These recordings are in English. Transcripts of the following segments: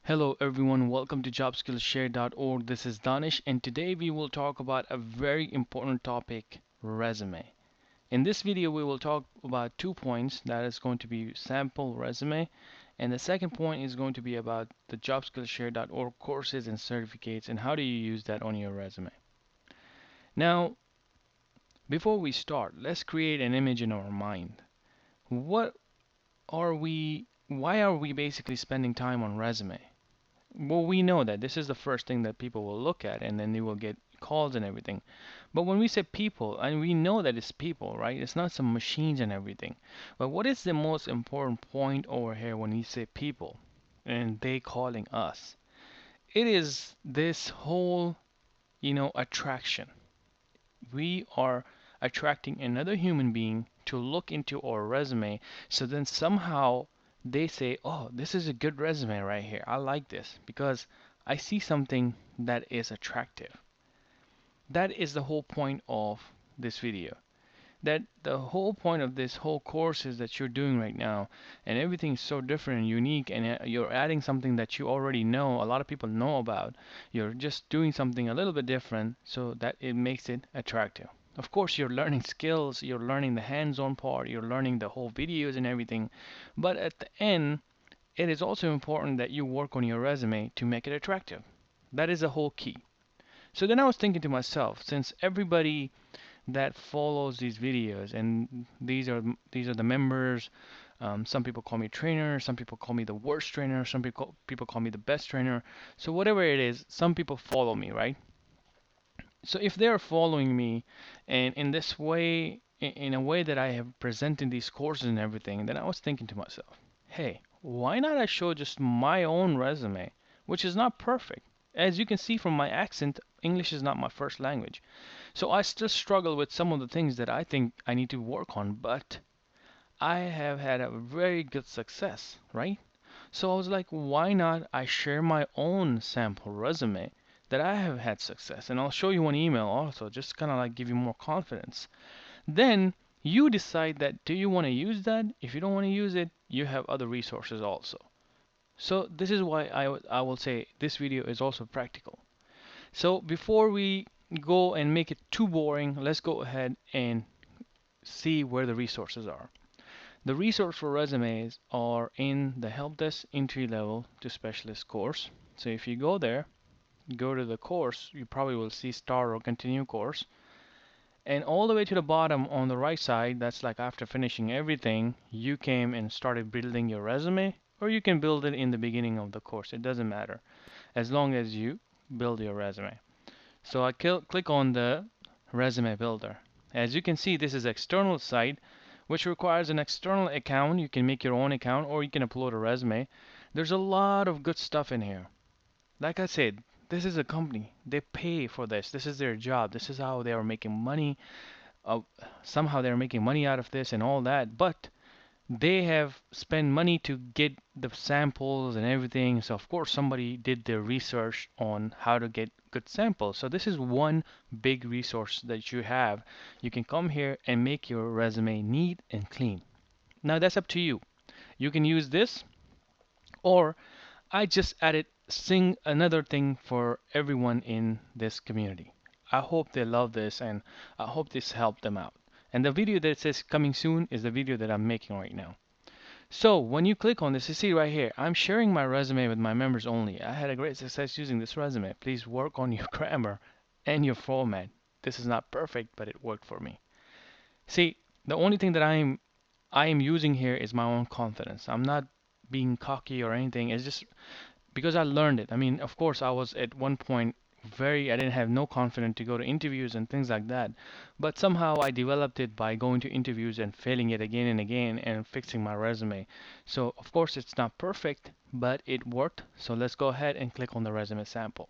Hello everyone, welcome to jobskillshare.org. This is Danish and today we will talk about a very important topic, resume. In this video we will talk about 2 points. That is going to be sample resume, and the second point is going to be about the jobskillshare.org courses and certificates and how do you use that on your resume. Now, before we start, let's create an image in our mind. What are we why are we basically spending time on resume? Well, we know that this is the first thing that people will look at, and then they will get calls and everything. But when we say people, and we know that it's people, right? It's not some machines and everything. But what is the most important point over here when we say people and they calling us? It is this whole, attraction. We are attracting another human being to look into our resume, so then somehow they say, oh, this is a good resume right here. I like this because I see something that is attractive. That is the whole point of this video. That the whole point of this whole course is that you're doing right now, and everything's so different and unique, and you're adding something that you already know, a lot of people know about. You're just doing something a little bit different so that it makes it attractive. Of course, you're learning skills, you're learning the hands-on part, you're learning the whole videos and everything, but at the end, it is also important that you work on your resume to make it attractive. That is the whole key. So then I was thinking to myself, since everybody that follows these videos, and these are the members. Some people call me trainer, some people call me the worst trainer, some people call me the best trainer. So whatever it is, some people follow me, right? So if they're following me, and in this way, in a way that I have presented these courses and everything, then I was thinking to myself, hey, why not I show just my own resume, which is not perfect. As you can see from my accent, English is not my first language. So I still struggle with some of the things that I think I need to work on, but I have had a very good success, right? So I was like, why not I share my own sample resume that I have had success? And I'll show you one email also, just kind of like give you more confidence. Then you decide that do you want to use that? If you don't want to use it, you have other resources also. So this is why I will say this video is also practical. So before we go and make it too boring, let's go ahead and see where the resources are. The resource for resumes are in the Help Desk Entry Level to Specialist course. So if you go there, go to the course, you probably will see Start or Continue course. And all the way to the bottom on the right side, that's like after finishing everything, you came and started building your resume, or you can build it in the beginning of the course. It doesn't matter as long as you build your resume. So I click on the resume builder. As you can see, this is external site, which requires an external account. You can make your own account or you can upload a resume. There's a lot of good stuff in here. Like I said, this is a company. They pay for this. This is their job. This is how they are making money. Uh, Somehow they're making money out of this and all that. But they have spent money to get the samples and everything. So of course somebody did their research on how to get good samples. So this is one big resource that you have. You can come here and make your resume neat and clean. Now that's up to you. You can use this, or I just added sing another thing for everyone in this community. I hope they love this and I hope this helped them out. And the video that says coming soon is the video that I'm making right now. So when you click on this, you see right here, I'm sharing my resume with my members only. I had a great success using this resume. Please work on your grammar and your format. This is not perfect, but it worked for me. See, the only thing that I am using here is my own confidence. I'm not being cocky or anything. It's just because I learned it. I mean, of course, I was at one point I didn't have no confidence to go to interviews and things like that. But somehow I developed it by going to interviews and failing it again and again and fixing my resume. So, of course, it's not perfect, but it worked. So let's go ahead and click on the resume sample.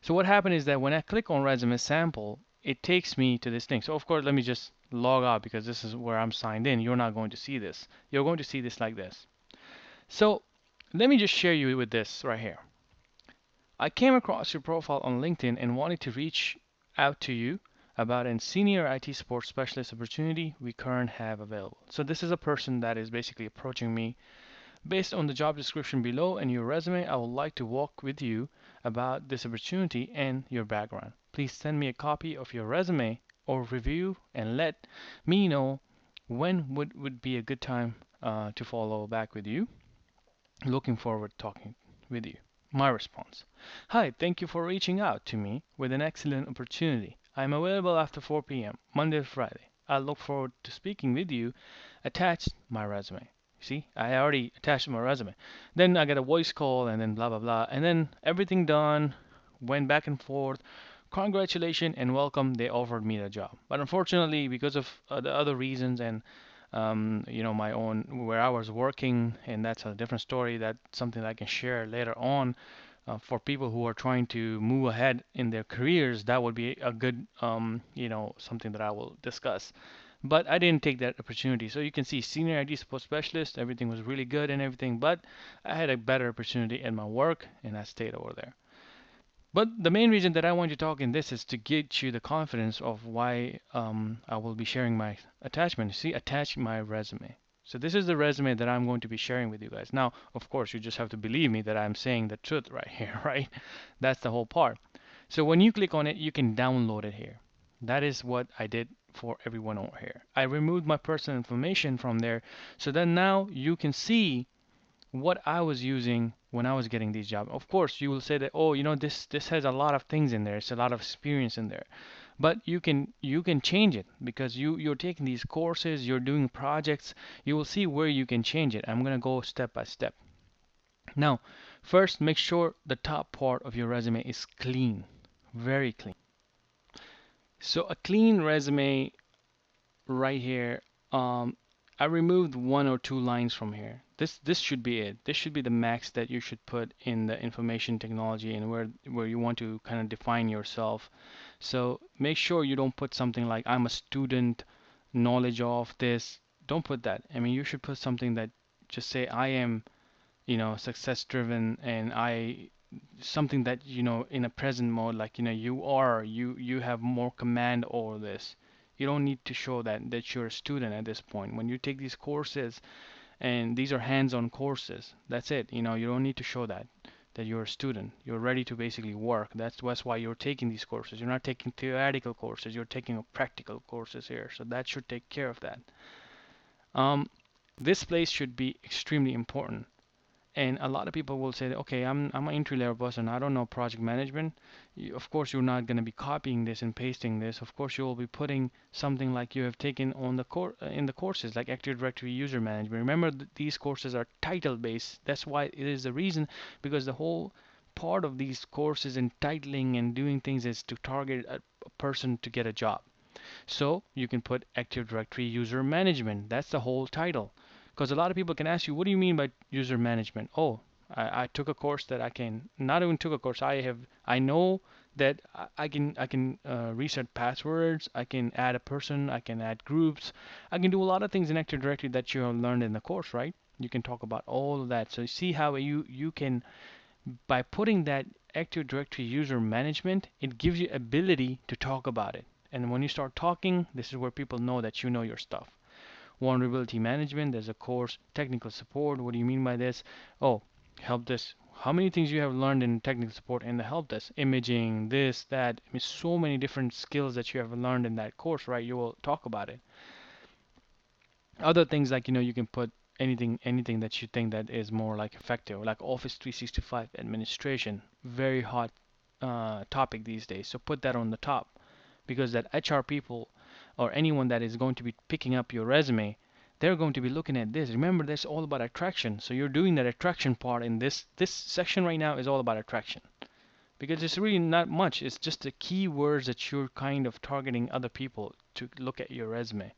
So what happened is that when I click on resume sample, it takes me to this thing. So of course, let me just log out because this is where I'm signed in. You're not going to see this. You're going to see this like this. So let me just share you with this right here. I came across your profile on LinkedIn and wanted to reach out to you about a senior IT support specialist opportunity we currently have available. So this is a person that is basically approaching me Based on the job description below and your resume, I would like to walk with you about this opportunity and your background. Please send me a copy of your resume or review and let me know when would be a good time to follow back with you. Looking forward to talking with you. My response. Hi, thank you for reaching out to me with an excellent opportunity. I am available after 4 p.m., Monday to Friday. I look forward to speaking with you. Attached my resume. See, I already attached my resume. Then I get a voice call and then blah blah blah. And then everything done, went back and forth. Congratulations and welcome. They offered me the job. But unfortunately, because of the other reasons and my own where I was working, and that's a different story. That's something that I can share later on for people who are trying to move ahead in their careers. That would be a good, something that I will discuss. But I didn't take that opportunity. So you can see senior IT support specialist, everything was really good and everything, but I had a better opportunity at my work and I stayed over there. But the main reason that I want to talk in this is to get you the confidence of why I will be sharing my attachment. See, attach my resume. So this is the resume that I'm going to be sharing with you guys. Now, of course, you just have to believe me that I'm saying the truth right here, right? That's the whole part. So when you click on it, you can download it here. That is what I did for everyone over here. I removed my personal information from there so that now you can see what I was using when I was getting these jobs. Of course, you will say that, oh, this has a lot of things in there. It's a lot of experience in there. But you can change it because you're taking these courses, you're doing projects. You will see where you can change it. I'm gonna go step by step. Now, first, make sure the top part of your resume is clean, very clean. So a clean resume right here. I removed one or two lines from here. This should be it. This should be the max that you should put in the information technology and where you want to kind of define yourself. So make sure you don't put something like I'm a student, knowledge of this. Don't put that. I mean, you should put something that just say I am, success driven and I something that in a present mode like you have more command over this. You don't need to show that you're a student at this point when you take these courses, and these are hands-on courses. That's it. You don't need to show that you're a student. You're ready to basically work. That's why you're taking these courses. You're not taking theoretical courses, you're taking practical courses here, so that should take care of that. um, this place should be extremely important. And a lot of people will say, okay, I'm an entry level person. I don't know project management. Of course, you're not going to be copying this and pasting this. Of course, you will be putting something like you have taken on the in the courses, like Active Directory user management. Remember, these courses are title based. That's why it is the reason, because the whole part of these courses and titling and doing things is to target a person to get a job. So you can put Active Directory user management. That's the whole title. Because a lot of people can ask you, what do you mean by user management? Oh, I took a course that I can, not even took a course, I know that I can reset passwords, I can add a person, I can add groups, I can do a lot of things in Active Directory that you have learned in the course, right? You can talk about all of that. So you see how you can, by putting that Active Directory user management, it gives you ability to talk about it. And when you start talking, this is where people know that you know your stuff. Vulnerability management, there's a course. Technical support, what do you mean by this? Oh, help desk. How many things you have learned in technical support and the help desk? Imaging, this, that. I mean, so many different skills that you have learned in that course, right? You will talk about it. Other things like, you can put anything that you think that is more like effective, like Office 365 administration. Very hot topic these days. So put that on the top, because that HR people or anyone that is going to be picking up your resume, they're going to be looking at this. Remember, that's all about attraction. So you're doing that attraction part in this section right now is all about attraction, because it's really not much. It's just the keywords that you're kind of targeting other people to look at your resume.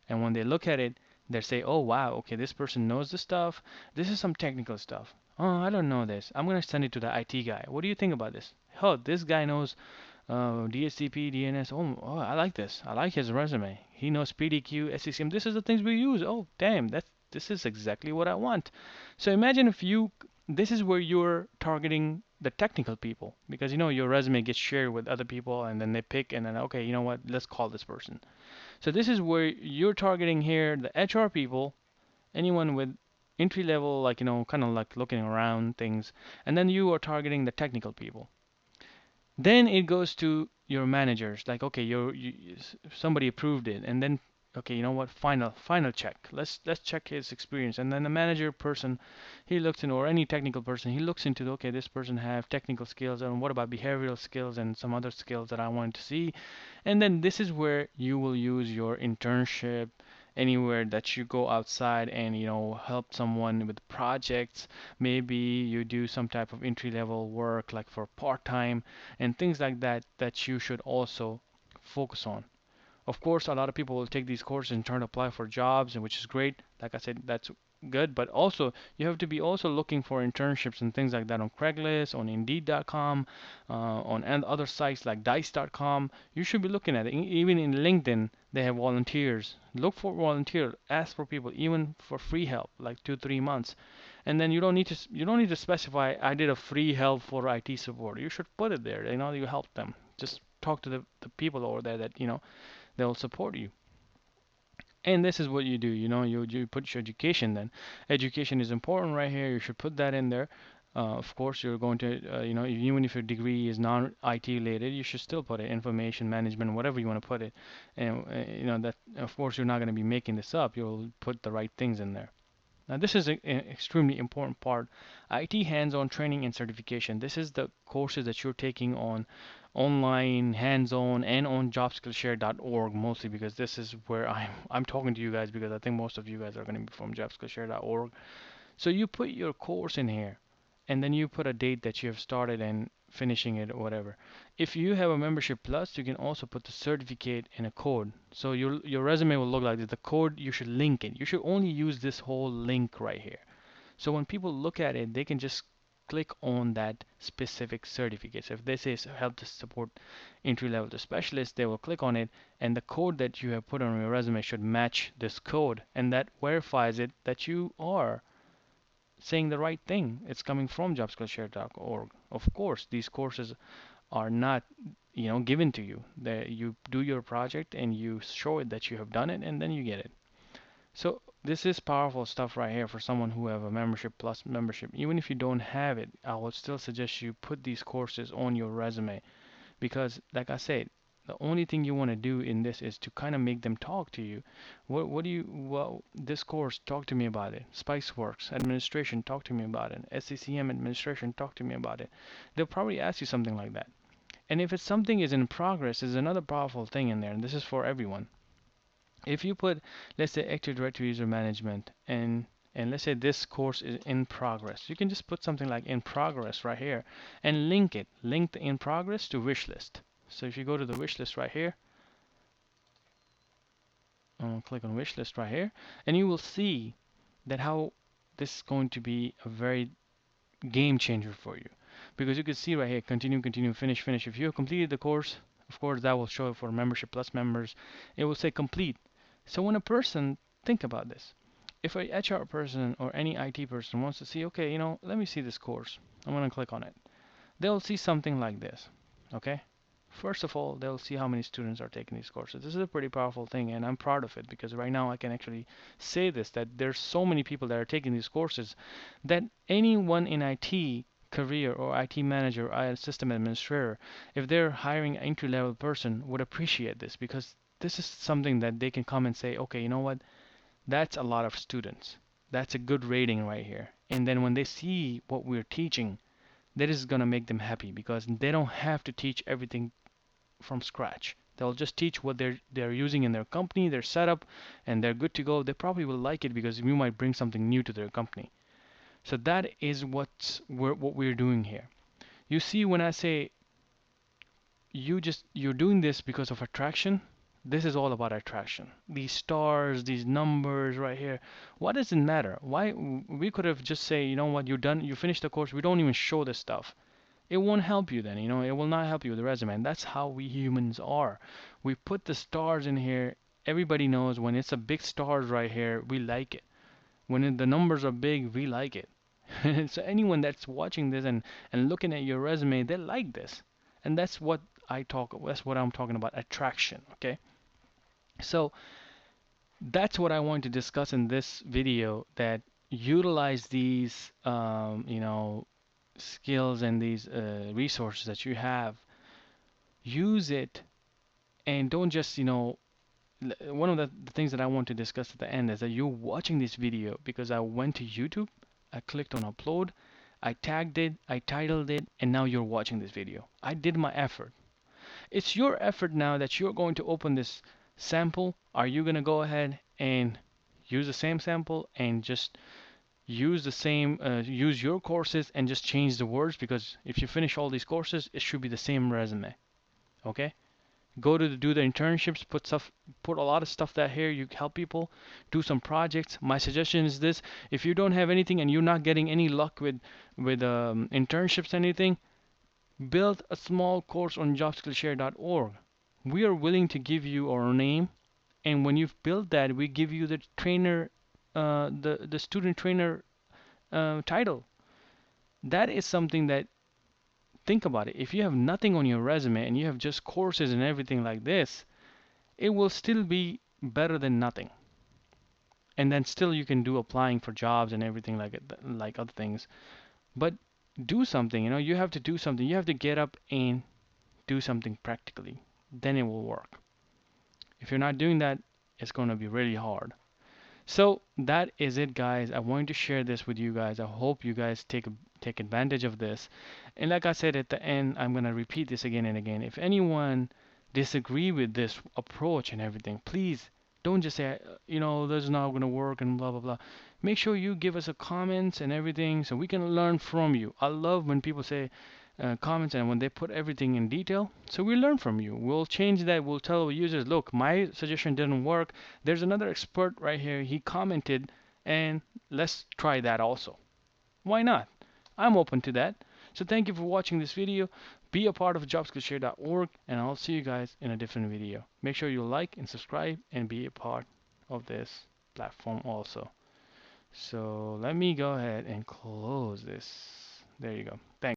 And when they look at it, they say, oh wow, okay, this person knows this stuff. This is some technical stuff. Oh, I don't know this. I'm gonna send it to the IT guy. What do you think about this? Oh, this guy knows DHCP, DNS. Oh, I like this. I like his resume. He knows PDQ, SCCM. This is the things we use. Oh, damn, this is exactly what I want. So imagine if this is where you're targeting the technical people, because your resume gets shared with other people and then they pick and then, okay, you know what, let's call this person. So this is where you're targeting here the HR people, anyone with entry level, like, kind of like looking around things, and then you are targeting the technical people. Then it goes to your managers, like, okay, somebody approved it, and then, okay, you know what, final check. Let's check his experience, and then the manager person, he looks into, or any technical person, he looks into, okay, this person have technical skills, and what about behavioral skills and some other skills that I want to see. And then this is where you will use your internship, anywhere that you go outside and help someone with projects. Maybe you do some type of entry level work like for part time and things like that that you should also focus on. Of course, a lot of people will take these courses and try to apply for jobs, and which is great. Like I said, that's good. But also, you have to be also looking for internships and things like that on Craigslist, on Indeed.com, on and other sites like Dice.com. You should be looking at it. Even in LinkedIn, they have volunteers. Look for volunteers. Ask for people, even for free help, like 2, 3 months. And then you don't need to specify I did a free help for IT support. You should put it there. You help them. Just talk to the people over there that they'll support you. And this is what you do, you put your education then. Education is important right here. You should put that in there. Of course, you're going to, even if your degree is non-IT related, you should still put it, information management, whatever you want to put it. And, that, of course, you're not going to be making this up. You'll put the right things in there. Now, this is an extremely important part. IT hands-on training and certification. This is the courses that you're taking on online, hands-on, and on jobskillshare.org mostly because this is where I'm talking to you guys because I think most of you guys are going to be from jobskillshare.org. So you put your course in here, and then you put a date that you have started and finishing it or whatever. If you have a membership plus, you can also put the certificate and a code. So your resume will look like this. The code, you should link it. You should only use this whole link right here. So when people look at it, they can just click on that specific certificate. So if this is help to support entry level to specialist, they will click on it, and the code that you have put on your resume should match this code, and that verifies it that you are saying the right thing. It's coming from jobskillshare.org. Of course, these courses are not, given to you. You do your project and you show it that you have done it, and then you get it. So this is powerful stuff right here for someone who have a membership plus membership. Even if you don't have it, I would still suggest you put these courses on your resume because, like I said, the only thing you want to do in this is to kind of make them talk to you. What do you, well, this course, talk to me about it. Spiceworks administration, talk to me about it. SCCM administration, talk to me about it. They'll probably ask you something like that. And if it's something is in progress, is another powerful thing in there, and this is for everyone. If you put, let's say, Active Directory User Management, and let's say this course is in progress, you can just put something like in progress right here and link the in progress to wish list. So if you go to the wish list right here, click on wish list right here, and you will see that how this is going to be a very game changer for you, because you can see right here, continue, continue, finish, finish. If you have completed the course, of course that will show for membership plus members, it will say complete. So when a person, think about this, if a HR person or any IT person wants to see, okay, let me see this course, I'm going to click on it, they'll see something like this. Okay, first of all, they'll see how many students are taking these courses. This is a pretty powerful thing, and I'm proud of it because right now I can actually say this, that there's so many people that are taking these courses that anyone in IT career or IT manager or system administrator, if they're hiring an entry level person, would appreciate this because this is something that they can come and say, okay, you know what, that's a lot of students. That's a good rating right here. And then when they see what we're teaching, that is going to make them happy because they don't have to teach everything from scratch. They'll just teach what they're using in their company, their setup, and they're good to go. They probably will like it because you might bring something new to their company. So that is what we're doing here. You see, when I say you're doing this because of attraction, this is all about attraction. These stars, these numbers right here. Why does it matter? Why we could have just say, you know what, you're done, you finished the course. We don't even show this stuff. It won't help you then, it will not help you with the resume. And that's how we humans are. We put the stars in here. Everybody knows when it's a big stars right here, we like it. When the numbers are big, we like it. So anyone that's watching this and looking at your resume, they like this. And that's what I'm talking about, attraction, okay? So that's what I want to discuss in this video, that utilize these skills and these resources that you have. Use it, and don't just one of the things that I want to discuss at the end is that you're watching this video because I went to YouTube, I clicked on upload, I tagged it, I titled it, and now you're watching this video. I did my effort. It's your effort now that you're going to open this sample. Are you going to go ahead and use the same sample and just use your courses and just change the words? Because if you finish all these courses, it should be the same resume. Okay? Go to do the internships, put a lot of stuff that here you help people do some projects. My suggestion is this: if you don't have anything and you're not getting any luck with internships, anything, build a small course on jobskillshare.org. We are willing to give you our name, and when you've built that, we give you the trainer, the student trainer title. That is something that, think about it. If you have nothing on your resume and you have just courses and everything like this, it will still be better than nothing. And then still you can do applying for jobs and everything like it, like other things. But do something, you have to do something. You have to get up and do something practically. Then it will work. If you're not doing that, it's going to be really hard. So that is it, guys. I wanted to share this with you guys. I hope you guys take advantage of this. And like I said at the end, I'm gonna repeat this again and again. If anyone disagree with this approach and everything, please don't just say, this is not gonna work and blah blah blah. Make sure you give us a comments and everything so we can learn from you. I love when people say comments and when they put everything in detail. So we learn from you. We'll change that. We'll tell users, look, my suggestion didn't work. There's another expert right here. He commented, and let's try that also. Why not? I'm open to that. So thank you for watching this video. Be a part of jobskillshare.org, and I'll see you guys in a different video. Make sure you like and subscribe and be a part of this platform also. So let me go ahead and close this. There you go. Thanks.